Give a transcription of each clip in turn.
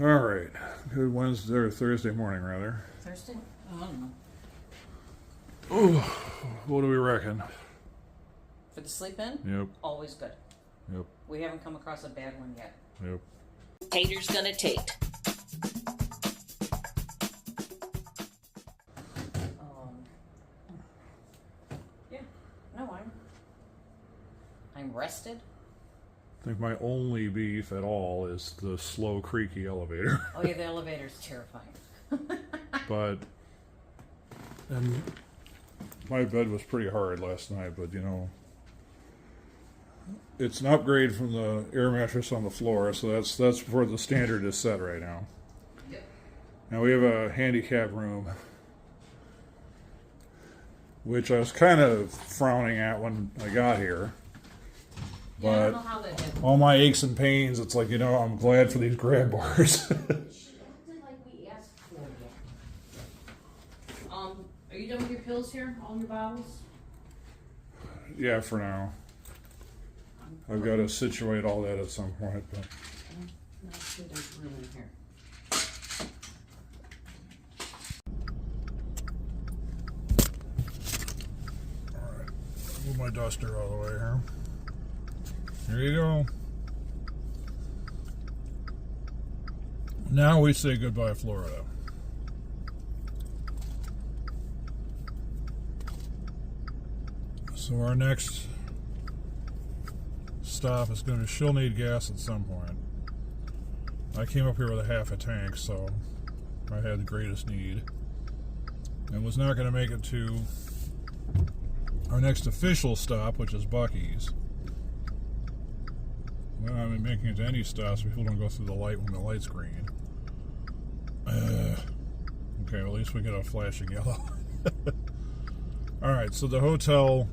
All right. Good Wednesday or Thursday morning, rather. Thursday? Oh, I don't know. Ooh, what do we reckon? For the sleep in? Yep. Always good. Yep. We haven't come across a bad one yet. Yep. Tater's gonna Tate. Yeah. No, I'm rested. I think my only beef at all is the slow, creaky elevator. Oh yeah, the elevator's terrifying. But, and my bed was pretty hard last night, but you know, it's an upgrade from the air mattress on the floor, so that's where the standard is set right now. Yep. Now we have a handicap room, which I was kind of frowning at when I got here. Yeah, I But don't know how that happened. all my aches and pains, it's like, you know, I'm glad for these grab bars. She acted like we asked for you. Are you done with your pills here? All your bottles? Yeah, for now. I've got to situate all that at some point. But Not sure there's room in here. all right, move my duster all the way here. Here you go. Now we say goodbye, Florida. So our next stop is going to, she'll need gas at some point. I came up here with a half a tank, so I had the greatest need. And was not going to make it to our next official stop, which is Buc-ees. Well, I mean, making it to any stops, people don't go through the light when the light's green. Okay, well, at least we get a flashing yellow. Alright, so the hotel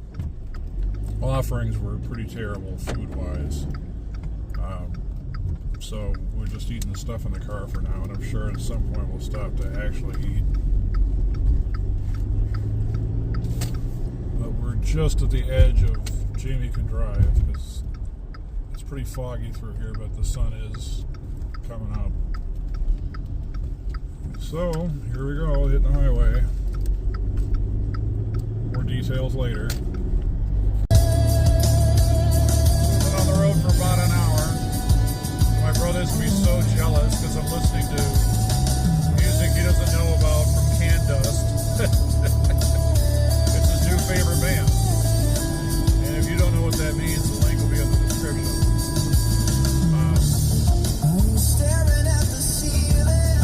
offerings were pretty terrible food-wise. So we're just eating the stuff in the car for now, and I'm sure at some point we'll stop to actually eat. But we're just at the edge of Jamie can drive, because it's pretty foggy through here, but the sun is coming up. So, here we go, hitting the highway. More details later. Been on the road for about an hour. My brother's gonna be so jealous because I'm listening to music he doesn't know about from Can Dust. It's his new favorite band. And if you don't know what that means, the link will be in the description.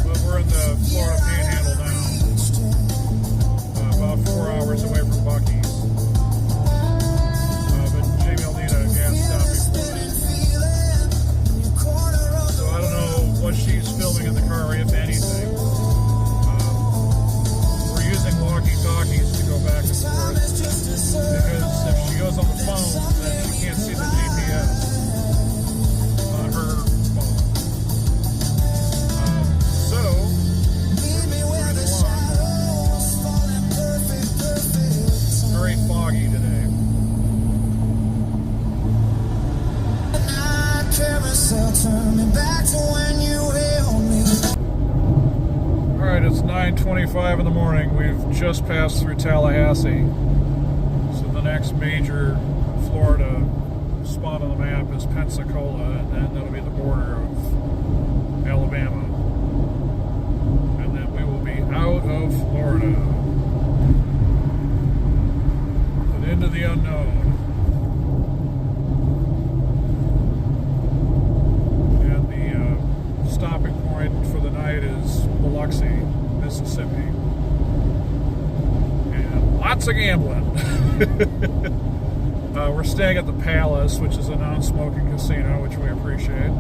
But we're in the Florida Panhandle now. About 4 hours away from Buc-ees. But Jamie will need a gas stop before that. So I don't know what she's filming in the car, if anything. We're using walkie-talkies to go back and forth. Because if she goes on the phone, then she can't see the GPS on her phone. So, moving along. Very foggy today. Alright, it's 9:25 in the morning. We've just passed through Tallahassee. So the next major Florida spot on the map is Pensacola, and then that'll be the border of Alabama. And then we will be out of Florida and into the unknown. And the stopping point for the night is Biloxi, Mississippi. And lots of gambling. We're staying at the Palace, which is a non-smoking casino, which we appreciate.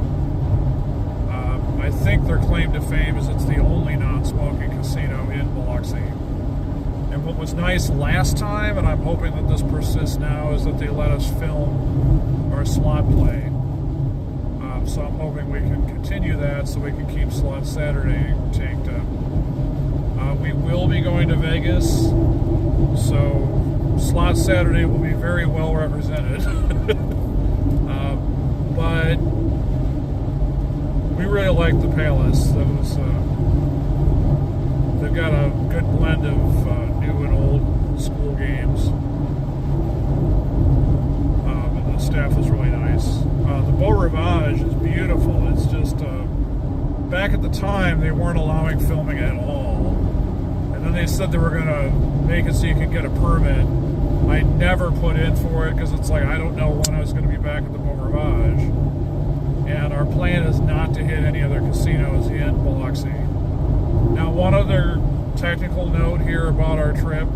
I think their claim to fame is it's the only non-smoking casino in Biloxi. And what was nice last time, and I'm hoping that this persists now, is that they let us film our slot play. So I'm hoping we can continue that so we can keep Slot Saturday tanked up. We will be going to Vegas, so Slot Saturday will be very well represented. But we really like the Palace. That was, they've got a good blend of new and old school games. And the staff is really nice. The Beau Rivage is beautiful. It's just, back at the time, they weren't allowing filming at all. And then they said they were going to make it so you could get a permit. I never put in for it because it's like, I don't know when I was going to be back at the Beau Rivage. And our plan is not to hit any other casinos in Biloxi. Now, one other technical note here about our trip.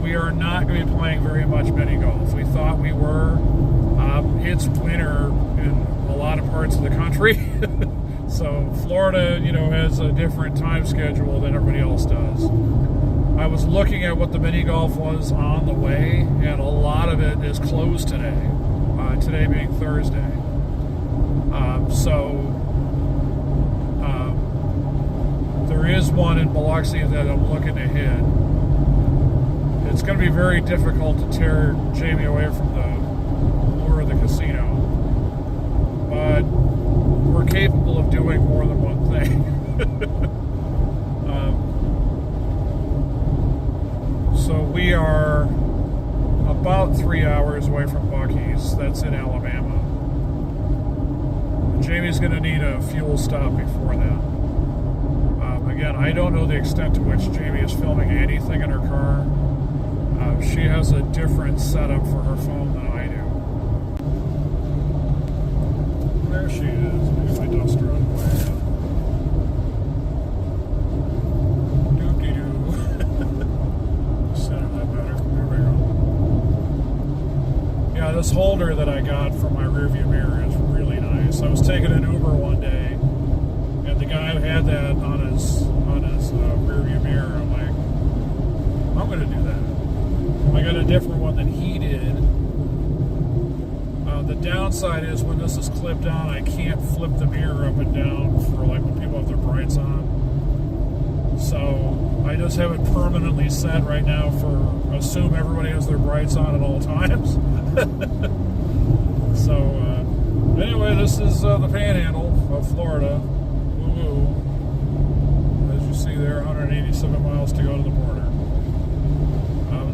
We are not going to be playing very much mini golf. We thought we were. It's winter in a lot of parts of the country. So Florida, you know, has a different time schedule than everybody else does. I was looking at what the mini golf was on the way, and a lot of it is closed today. Today being Thursday. There is one in Biloxi that I'm looking to hit. It's going to be very difficult to tear Jamie away from the lure of the casino. But we're capable of doing more than one thing. So we are about 3 hours away from Buc-ees. That's in Alabama. Jamie's going to need a fuel stop before that. Again, I don't know the extent to which Jamie is filming anything in her car. She has a different setup for her phone than I do. There she is. Maybe my duster on the way. Doop-de-doo. Center that better. There we go. Yeah, this holder that I got from my rearview mirror is really nice. I was taking an Uber one day, and the guy who had that on his rearview mirror, I'm like, I'm going to do that. I got a different one than he did. The downside is when this is clipped on, I can't flip the mirror up and down for like when people have their brights on. So I just have it permanently set right now for assume everybody has their brights on at all times. So anyway, this is the Panhandle of Florida. Woo-woo. As you see there, 187 miles to go to the border.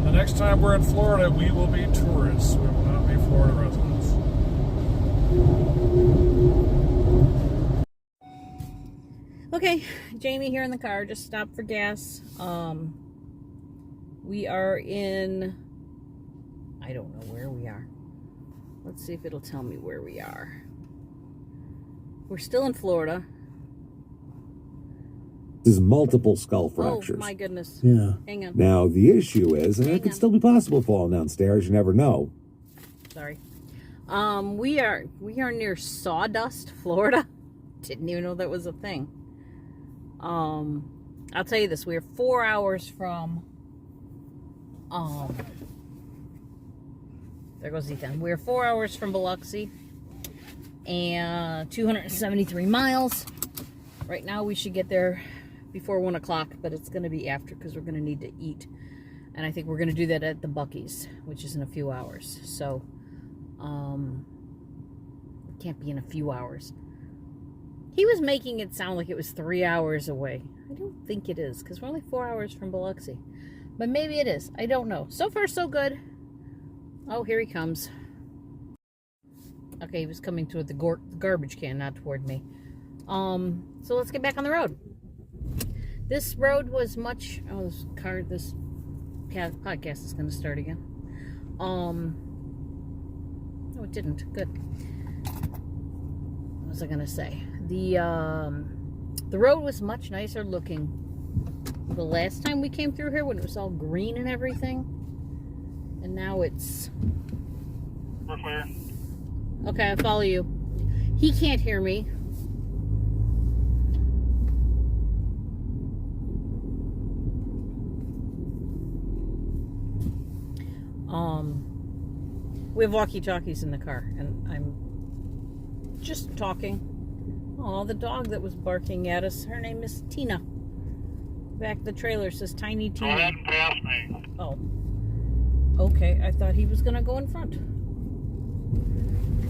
The next time we're in Florida, we will be tourists. We will not be Florida residents. Okay, Jamie here in the car. Just stopped for gas. We are in... I don't know where we are. Let's see if it'll tell me where we are. We're still in Florida. There's multiple skull fractures. Oh my goodness. Yeah. Hang on. Now, the issue is, and Hang it could on. still be possible falling downstairs, you never know. Sorry. We are near Sawdust, Florida. Didn't even know that was a thing. I'll tell you this, we are 4 hours from there goes Ethan. We're 4 hours from Biloxi and 273 miles. Right now we should get there before 1 o'clock, but it's going to be after because we're going to need to eat. And I think we're going to do that at the Buc-ees, which is in a few hours. So, it can't be in a few hours. He was making it sound like it was 3 hours away. I don't think it is, because we're only 4 hours from Biloxi. But maybe it is. I don't know. So far, so good. Oh, here he comes. Okay, he was coming toward the garbage can, not toward me. So let's get back on the road. This road was much... Oh, this podcast is going to start again. No, it didn't. Good. What was I going to say? The road was much nicer looking the last time we came through here when it was all green and everything. And now it's... We're clear. Okay, I follow you. He can't hear me. We have walkie-talkies in the car, and I'm just talking. Oh, the dog that was barking at us, her name is Tina. Back of the trailer says Tiny Tina. Go ahead and pass me. Oh. Okay, I thought he was going to go in front.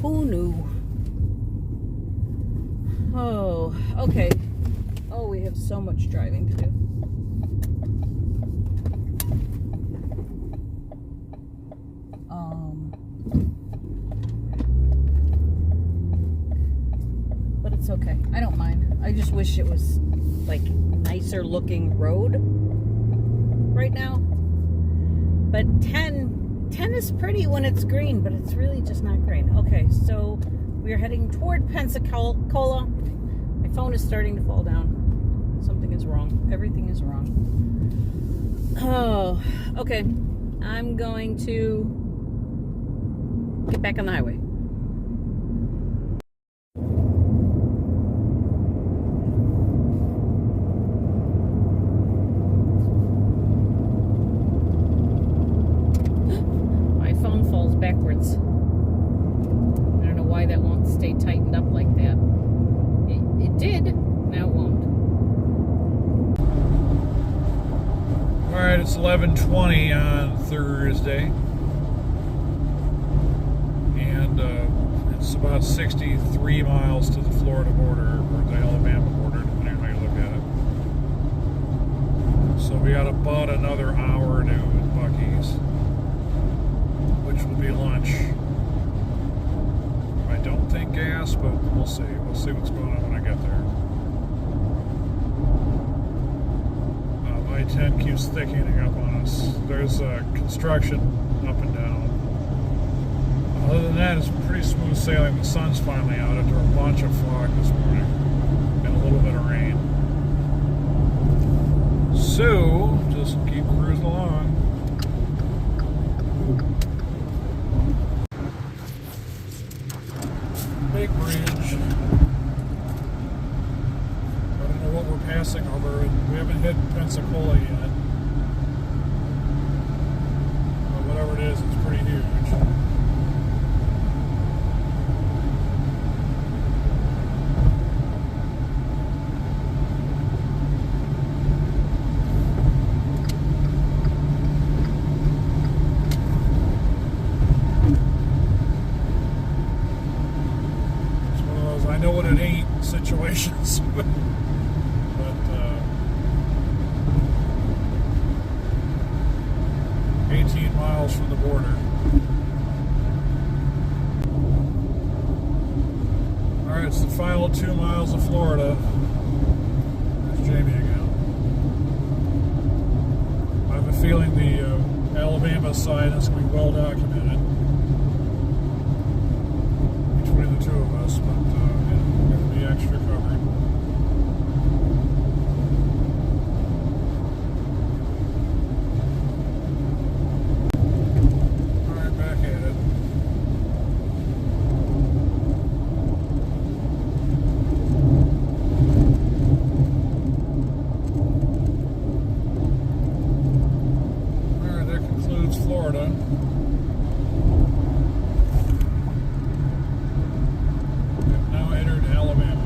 Who knew? Oh, okay. Oh, we have so much driving to do. But it's okay. I don't mind. I just wish it was like nicer looking road right now. But 10 is pretty when it's green, but it's really just not green. Okay, so we are heading toward Pensacola. My phone is starting to fall down. Something is wrong. Everything is wrong. Oh, okay. I'm going to get back on the highway. My phone falls backwards. I don't know why that won't stay tightened up like that. It did. Now it won't. Alright, it's 11:20 on Thursday. And it's about 63 miles to the Florida border, or the Alabama border, depending on how you look at it. So we got about another hour to Buc-ees, which will be lunch. I don't think gas, but we'll see. We'll see what's going on when I get there. I-10 keeps thickening up on us. There's construction up and down. Other than that, it's pretty smooth sailing. The sun's finally out after a bunch of fog this morning and a little bit of rain. So, just keep cruising along. Big bridge. I don't know what we're passing over. We haven't hit Pensacola yet. But whatever it is, it's pretty huge. I know what it ain't situations, but 18 miles from the border. Alright, it's the final 2 miles of Florida. There's Jamie again. I have a feeling the Alabama side is going to be well documented between the two of us, but it'll be extra covered. Alright, back at it. Alright, that concludes Florida. Alabama.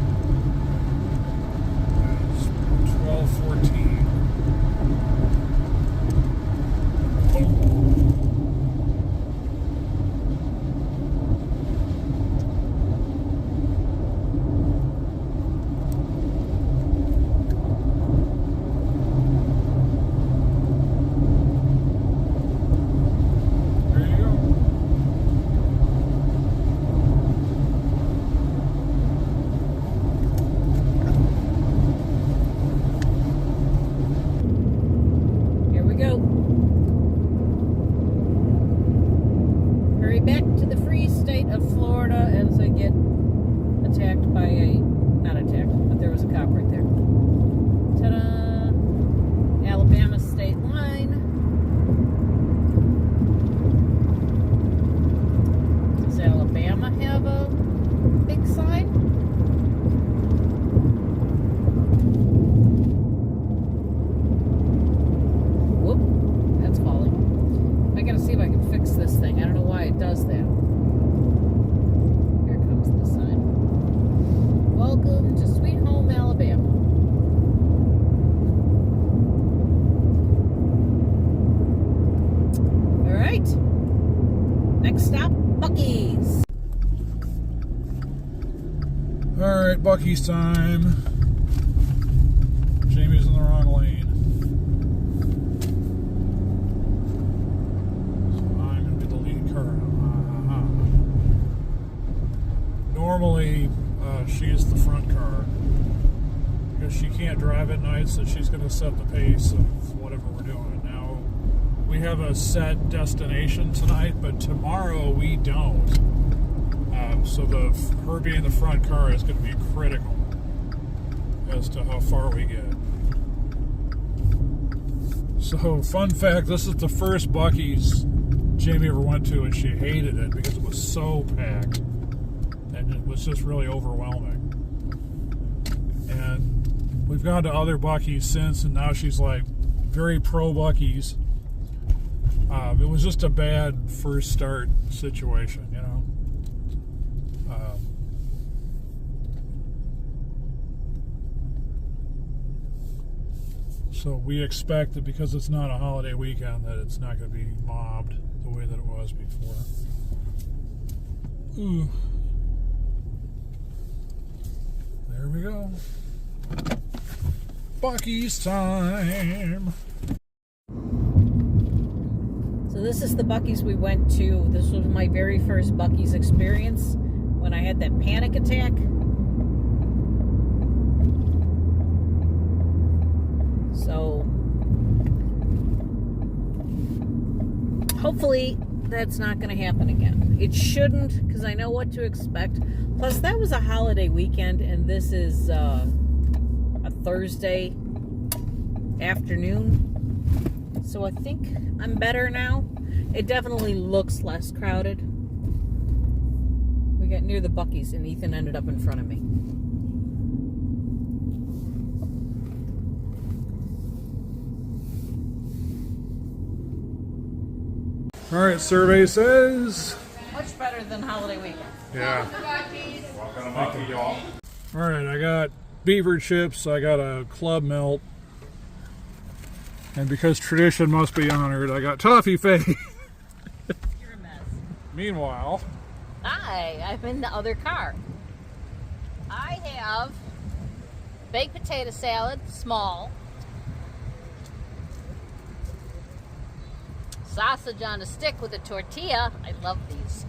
Buc-ees time. Jamie's in the wrong lane. So I'm going to be the lead car. Normally, she is the front car. Because she can't drive at night, so she's going to set the pace of whatever we're doing. Now, we have a set destination tonight, but tomorrow we don't. So her being the front car is going to be critical as to how far we get. So, fun fact, this is the first Buc-ees Jamie ever went to, and she hated it because it was so packed. And it was just really overwhelming. And we've gone to other Buc-ees since, and now she's like very pro Buc-ees. It was just a bad first start situation, you know. So we expect that because it's not a holiday weekend that it's not going to be mobbed the way that it was before. Ooh. There we go. Buc-ees time. So this is the Buc-ees we went to. This was my very first Buc-ees experience when I had that panic attack. So hopefully that's not going to happen again. It shouldn't, because I know what to expect. Plus, that was a holiday weekend, and this is a Thursday afternoon. So I think I'm better now. It definitely looks less crowded. We got near the Buc-ees, and Ethan ended up in front of me. All right, survey says. Much better than holiday weekend. Yeah. Welcome, y'all. All right, I got beaver chips. I got a club melt. And because tradition must be honored, I got toffee fay. You're a mess. Meanwhile. Hi, I'm in the other car. I have baked potato salad, small. Sausage on a stick with a tortilla. I love these.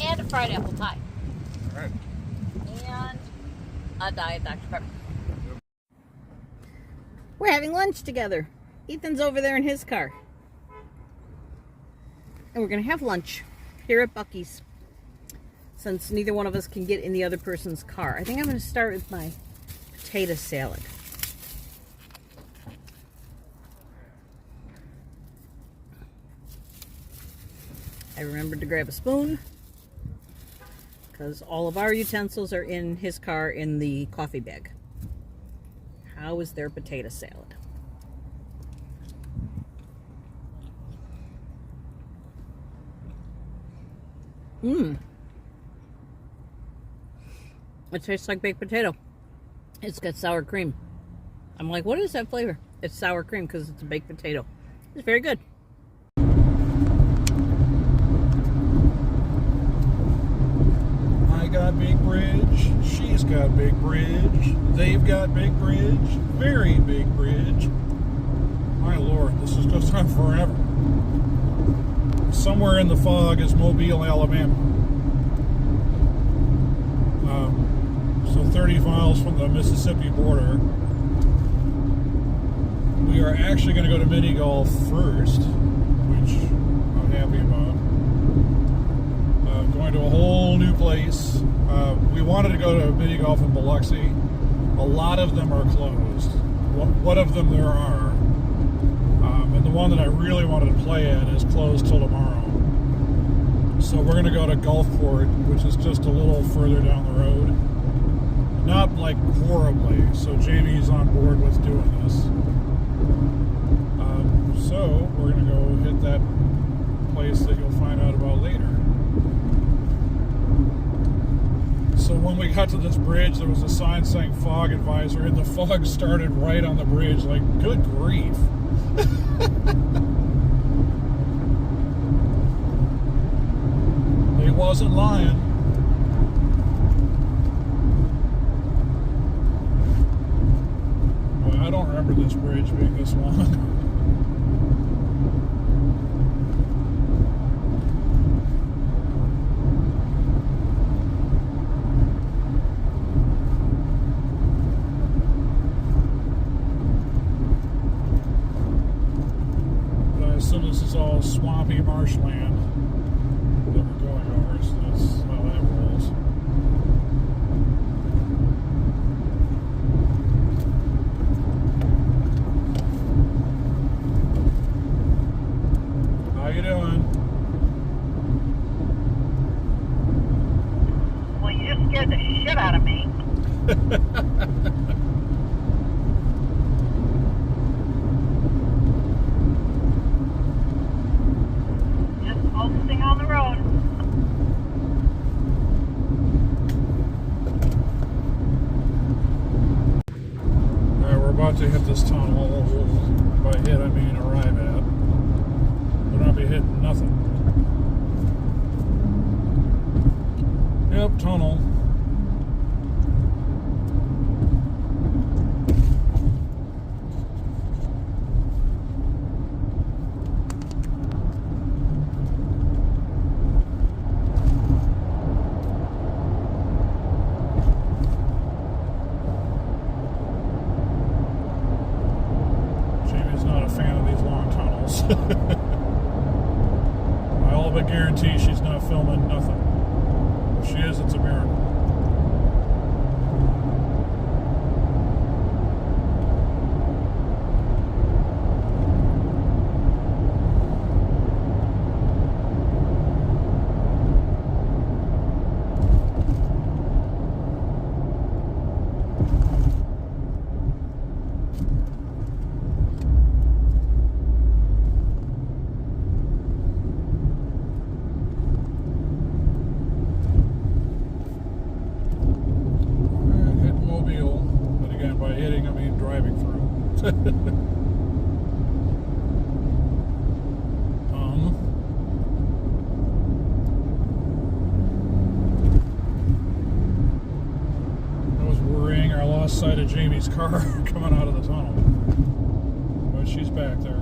And a fried apple pie. All right. And a Diet Dr. Pepper. We're having lunch together. Ethan's over there in his car. And we're going to have lunch here at Buc-ees. Since neither one of us can get in the other person's car. I think I'm going to start with my potato salad. I remembered to grab a spoon because all of our utensils are in his car in the coffee bag. How is their potato salad? It tastes like baked potato. It's got sour cream. I'm like, what is that flavor? It's sour cream because it's a baked potato. It's very good. I got big bridge. She's got big bridge. They've got big bridge. Very big bridge. My Lord, this is goes on forever. Somewhere in the fog is Mobile, Alabama. So 30 miles from the Mississippi border. We are actually going to go to mini golf first, which I'm happy about. Going to a whole new place. We wanted to go to mini golf in Biloxi. A lot of them are closed. One of them there are. And the one that I really wanted to play at is closed till tomorrow. So we're going to go to Gulfport, which is just a little further down the road. Not like horribly, so Jamie's on board with doing this. So we're going to go hit that place that you'll find out about later. So when we got to this bridge, there was a sign saying fog advisor, and the fog started right on the bridge. Like, good grief. It wasn't lying. this bridge being this long. But I assume this is all swampy marshland that we're going over, so that's how that rolls. How you doing? Well, you just scared the shit out of me. Just focusing on the road. Alright, we're about to hit this tunnel. By hit, I mean arrive at. We'll not be hitting nothing. Yep, tunnel. Jamie's not a fan of these long tunnels. I all but guarantee she's not filming nothing. If she is, it's a miracle. Hit Mobile, but again, by hitting, I mean driving through. I was worrying I lost sight of Jamie's car coming out of the tunnel. But she's back there.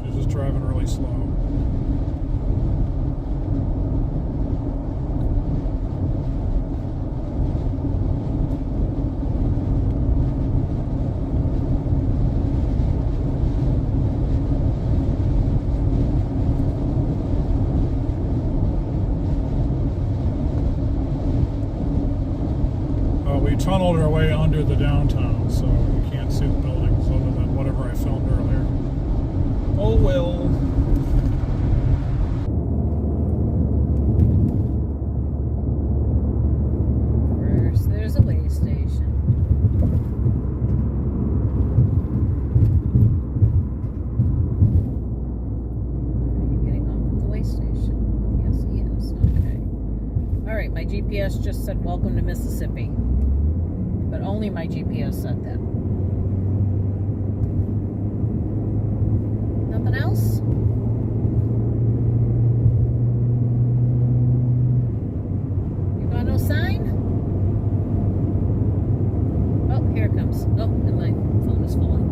She's just driving really slow. We tunneled our way under the downtown, so you can't see the buildings other than whatever I filmed earlier. Oh well. First, there's a way station. Are you getting off at the way station? Yes, he is. Okay. All right, my GPS just said welcome to Mississippi. But only my GPS said that. Nothing else? You got no sign? Oh, here it comes. Oh, and my phone is falling.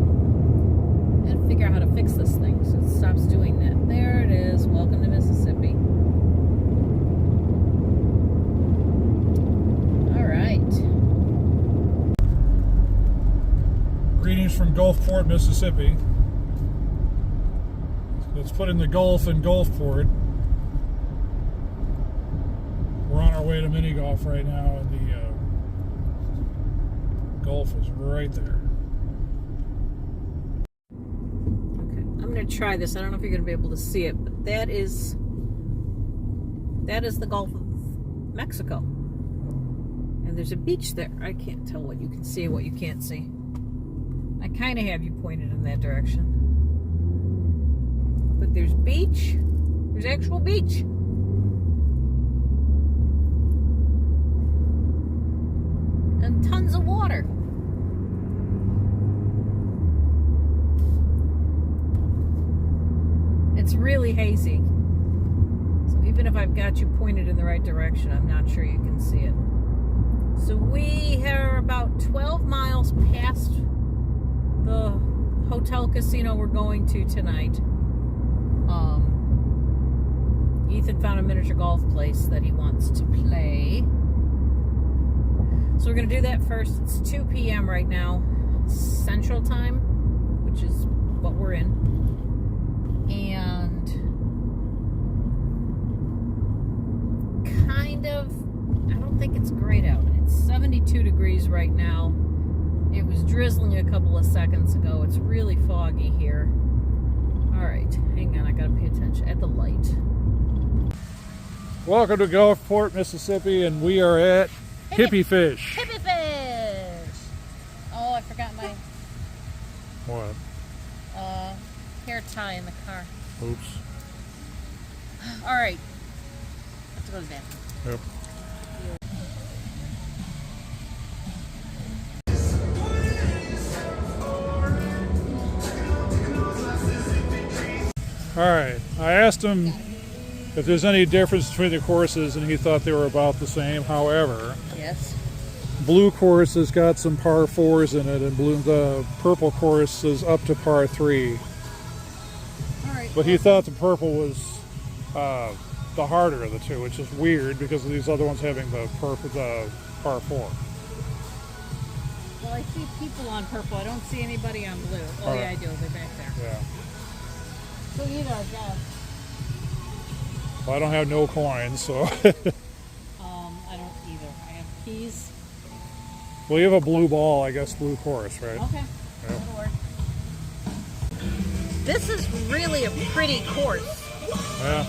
I had to figure out how to fix this thing so it stops doing that. There it is. Welcome to Mississippi. All right. Greetings from Gulfport, Mississippi. Let's put in the Gulf in Gulfport. We're on our way to mini golf right now, and the Gulf is right there. Okay, I'm going to try this. I don't know if you're going to be able to see it, but that is the Gulf of Mexico. And there's a beach there. I can't tell what you can see and what you can't see. I kind of have you pointed in that direction. But there's beach. There's actual beach. And tons of water. It's really hazy. So even if I've got you pointed in the right direction, I'm not sure you can see it. So we are about 12 miles past the hotel casino we're going to tonight. Ethan found a miniature golf place that he wants to play. So we're going to do that first. It's 2 p.m. right now, Central Time, which is what we're in. And kind of, I don't think it's great out. It's 72 degrees right now. It was drizzling a couple of seconds ago. It's really foggy here. All right, hang on. I got to pay attention at the light. Welcome to Gulfport, Mississippi, and we are at Hippie Fish. Hippie Fish! Oh, I forgot my What? hair tie in the car. Oops. All right. Let's go to the bathroom. Yep. All right. I asked him if there's any difference between the courses, and he thought they were about the same. However, Yes. blue course has got some par 4s in it, and the purple course is up to par 3. All right. But he thought the purple was the harder of the two, which is weird because of these other ones having the par 4. Well, I see people on purple. I don't see anybody on blue. Oh, All yeah, right. I do. They're back there. Yeah. So either, I guess. Well, I don't have no coins, so. I don't either. I have keys. Well, you have a blue ball, I guess, blue course, right? Okay. Yeah. That'll work. This is really a pretty course. Yeah.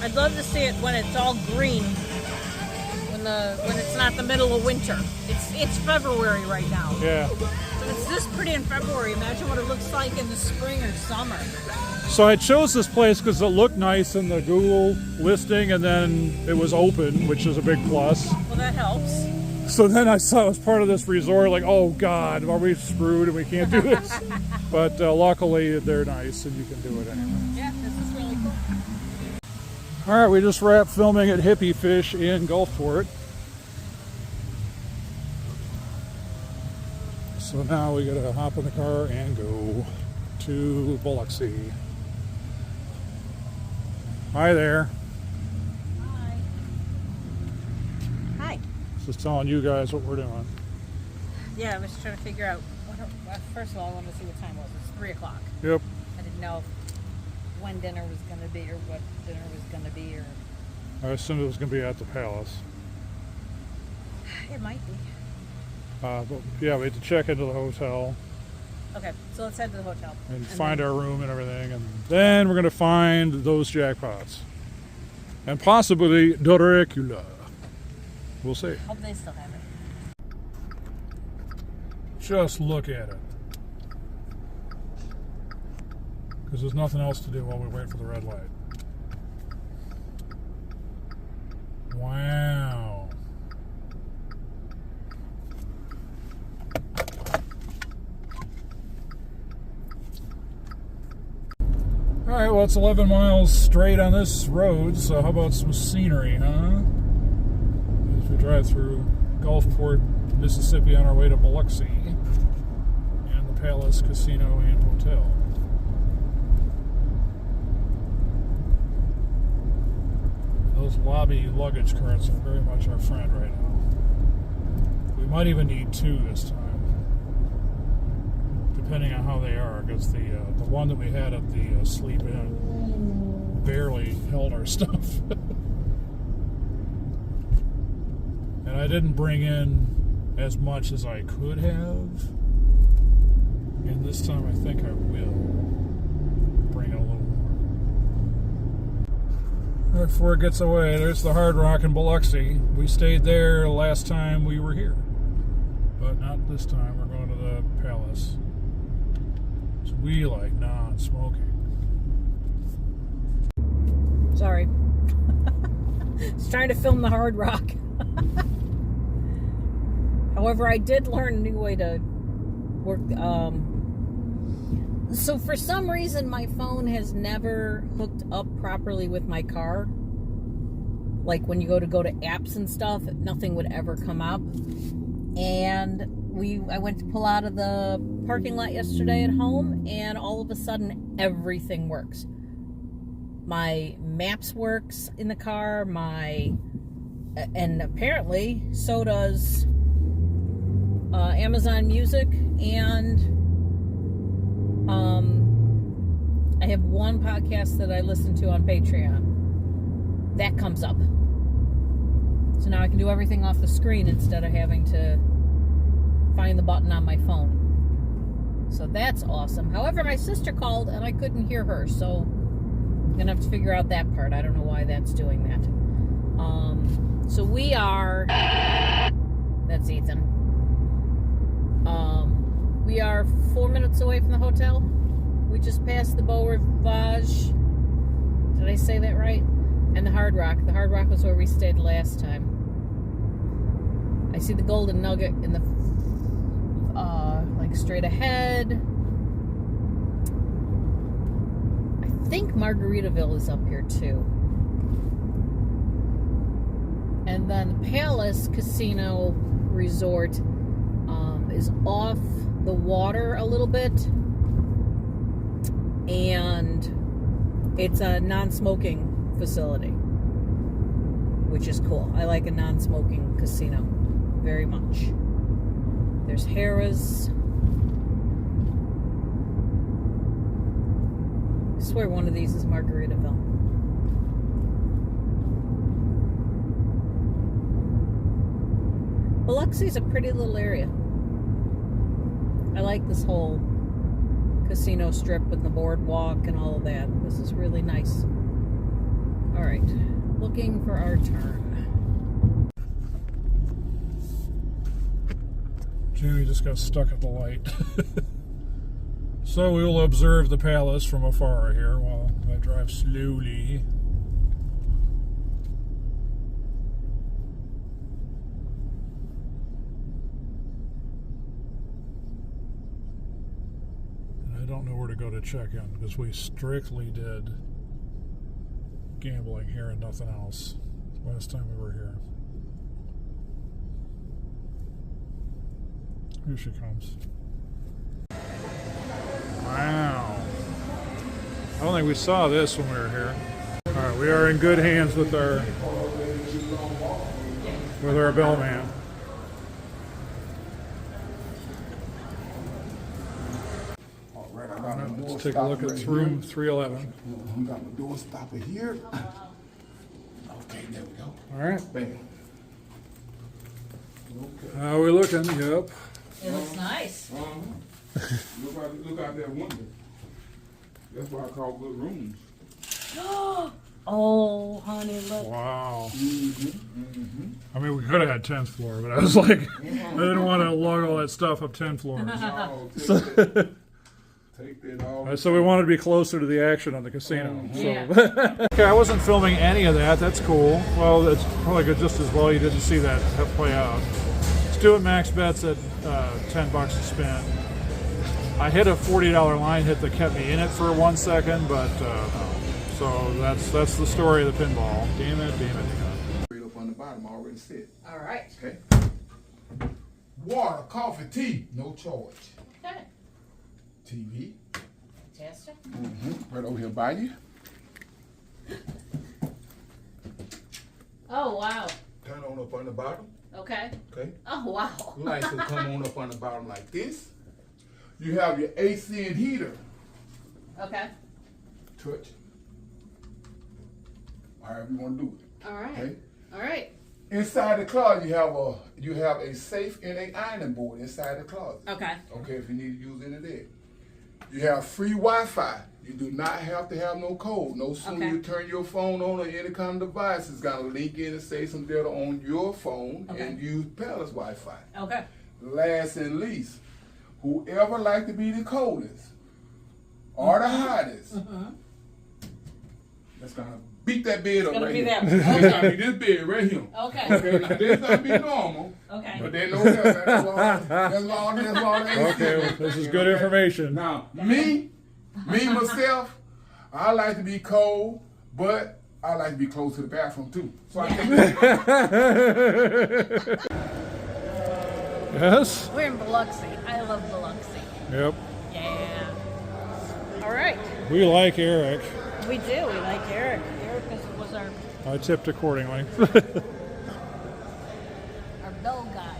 I'd love to see it when it's all green, when it's not the middle of winter. It's February right now. Yeah. So it's this pretty in February. Imagine what it looks like in the spring or summer. So I chose this place because it looked nice in the Google listing, and then it was open, which is a big plus. Well, that helps. So then I saw it was part of this resort, like, oh God, are we screwed and we can't do this? But luckily they're nice and you can do it anyway. Yeah, this is really cool. All right, we just wrapped filming at Hippie Fish in Gulfport. So now we gotta hop in the car and go to Biloxi. Hi there. Hi. Hi. Just telling you guys what we're doing. Yeah, I was trying to figure out. First of all, I wanted to see what time it was. It's 3 o'clock. Yep. I didn't know when dinner was going to be or what dinner was going to be, or I assumed it was gonna be at the Palace. it might be. But yeah, we had to check into the hotel Okay, so let's head to the hotel and find our room and everything, and then we're gonna find those jackpots. And possibly Dracula. We'll see. Hope they still have it. Just look at it. Because there's nothing else to do while we wait for the red light. Wow. Alright, well, it's 11 miles straight on this road, so how about some scenery, huh? As we drive through Gulfport, Mississippi on our way to Biloxi and the Palace Casino and Hotel. Those lobby luggage carts are very much our friend right now. We might even need 2 this time, depending on how they are, because the one that we had at the Sleep Inn barely held our stuff. And I didn't bring in as much as I could have, and this time I think I will bring in a little more. Before it gets away, there's the Hard Rock in Biloxi. We stayed there last time we were here, but not this time. We're going to the Palace. So we like non-smoking. Sorry. It's trying to film the Hard Rock. However, I did learn a new way to work. So for some reason, my phone has never hooked up properly with my car. Like when you go to apps and stuff, nothing would ever come up. And I went to pull out of the parking lot yesterday at home, and all of a sudden everything works. My maps works in the car, and apparently so does Amazon Music, and I have one podcast that I listen to on Patreon. That comes up. So now I can do everything off the screen instead of having to find the button on my phone. So that's awesome. However, my sister called and I couldn't hear her, so I'm gonna have to figure out that part. I don't know why that's doing that. So we are, that's Ethan. We are 4 minutes away from the hotel. We just passed the Beau Rivage. Did I say that right? And the Hard Rock. The Hard Rock was where we stayed last time. I see the Golden Nugget in the like straight ahead. I think Margaritaville is up here too. And then the Palace Casino Resort is off the water a little bit, and it's a non-smoking facility, which is cool. I like a non-smoking casino very much. There's Harrah's. I swear one of these is Margaritaville. Biloxi's a pretty little area. I like this whole casino strip with the boardwalk and all of that. This is really nice. All right, looking for our turn. Jamie just got stuck at the light. So we will observe the palace from afar here while I drive slowly. And I don't know where to go to check in because we strictly did gambling here and nothing else last time we were here. Here she comes. Wow. I don't think we saw this when we were here. Alright, we are in good hands with our bellman. Let's take a look at room 311. We got the door stopper here. Okay, there we go. Alright. Bam. How are we looking? Yep. It looks nice. Look out that window. That's why I call good rooms. Oh, honey, look. Wow. I mean, we could have had 10th floor, but I was like, I didn't want to lug all that stuff up 10 floors. Oh, take that off. So we wanted to be closer to the action on the casino. Yeah. So. Okay, I wasn't filming any of that. That's cool. Well, it's probably good just as well you didn't see that play out. Let's do it max bets at $10 a spin. I hit a $40 line hit that kept me in it for 1 second, but so that's the story of the pinball. Damn it. Straight up on the bottom, already set. All right. Okay. Water, coffee, tea, no charge. Okay. TV. Fantastic. Right over here by you. Oh, wow. Turn on up on the bottom. Okay. Okay. Oh, wow. Lights will come on up on the bottom like this. You have your AC and heater. Okay. Touch. However you want to do it. All right. Okay. All right. Inside the closet, you have a safe and a ironing board inside the closet. Okay. Okay, if you need to use any of that. You have free Wi-Fi. You do not have to have no code. No sooner Okay. you turn your phone on or any kind of device, it's gonna link in and say some data on your phone Okay. and use Palace Wi-Fi. Okay. Last and least, whoever like to be the coldest or the hottest, that's gonna beat that bed up gonna right be here. that. It's gonna be this bed right here. Okay. Okay, now this gonna be normal. Okay. But then no that's all Okay, well, this is good information. Now, me myself, I like to be cold, but I like to be close to the bathroom too. So I think Yes? We're in Biloxi. I love Biloxi. Yep. Yeah. All right. We like Eric. We do. We like Eric. Eric was our I tipped accordingly. bell guy.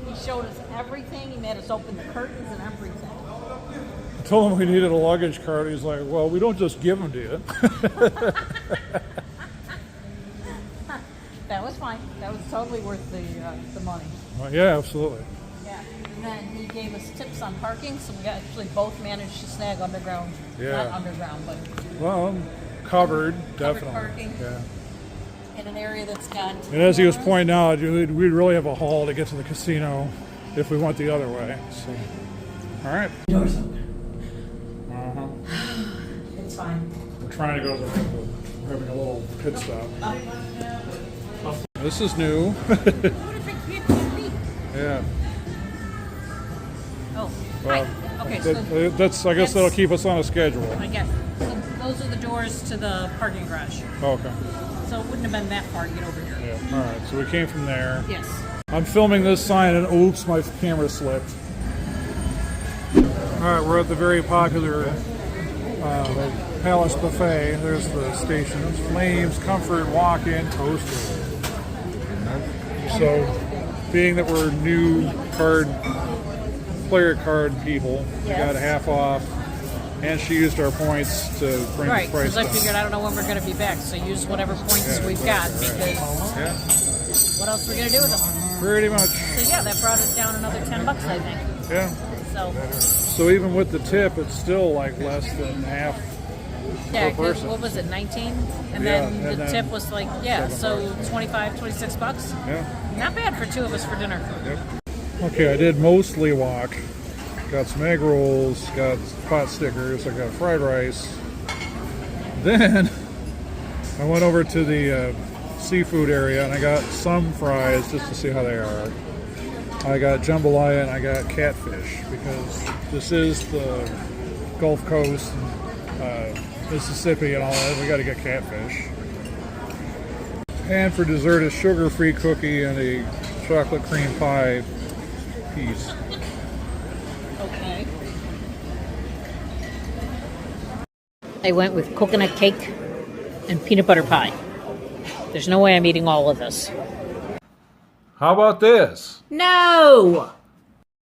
He showed us everything. He made us open the curtains and everything. I told him we needed a luggage cart. He's like, well, we don't just give them to you. That was fine. That was totally worth the money. Well, yeah, absolutely. Yeah. And then he gave us tips on parking, so we actually both managed to snag underground. Yeah. Not underground, but Well, covered, definitely. parking. Yeah. in an area that's got. And as he was pointing out, we'd really have a haul to get to the casino if we went the other way. So, all right. Doors open. It's fine. We're trying to go to the ring, but we're having a little pit stop. This is new. Yeah. Oh, Well, right. Okay, that's. I guess that'll keep us on a schedule. I guess. So those are the doors to the parking garage. Oh, okay. So it wouldn't have been that far to get over here. Yeah. All right. So we came from there. Yes. I'm filming this sign, and oops, my camera slipped. All right, we're at the very popular Palace Buffet. There's the stations: Flames, Comfort, Walk-In, Toaster. So, being that we're new player card people, we got a half off, and she used our points to bring Right, the price because I down. figured I don't know when we're going to be back, so use whatever points we've got, because Yeah, what else are we going to do with them? pretty much. So yeah, that brought it down another $10, I think. Yeah. So So even with the tip, it's still like less than half. yeah, per person. what was it, 19? And Yeah, then and the then tip was like, yeah, so 25, 26 bucks. Yeah. Not bad for two of us for dinner. Yep. Okay, I did mostly walk. Got some egg rolls, got pot stickers, I got fried rice. Then I went over to the seafood area and I got some fries just to see how they are. I got jambalaya and I got catfish because this is the Gulf Coast, Mississippi and all that. We got to get catfish. And for dessert, a sugar-free cookie and a chocolate cream pie piece. Okay. I went with coconut cake and peanut butter pie. There's no way I'm eating all of this. How about this? No!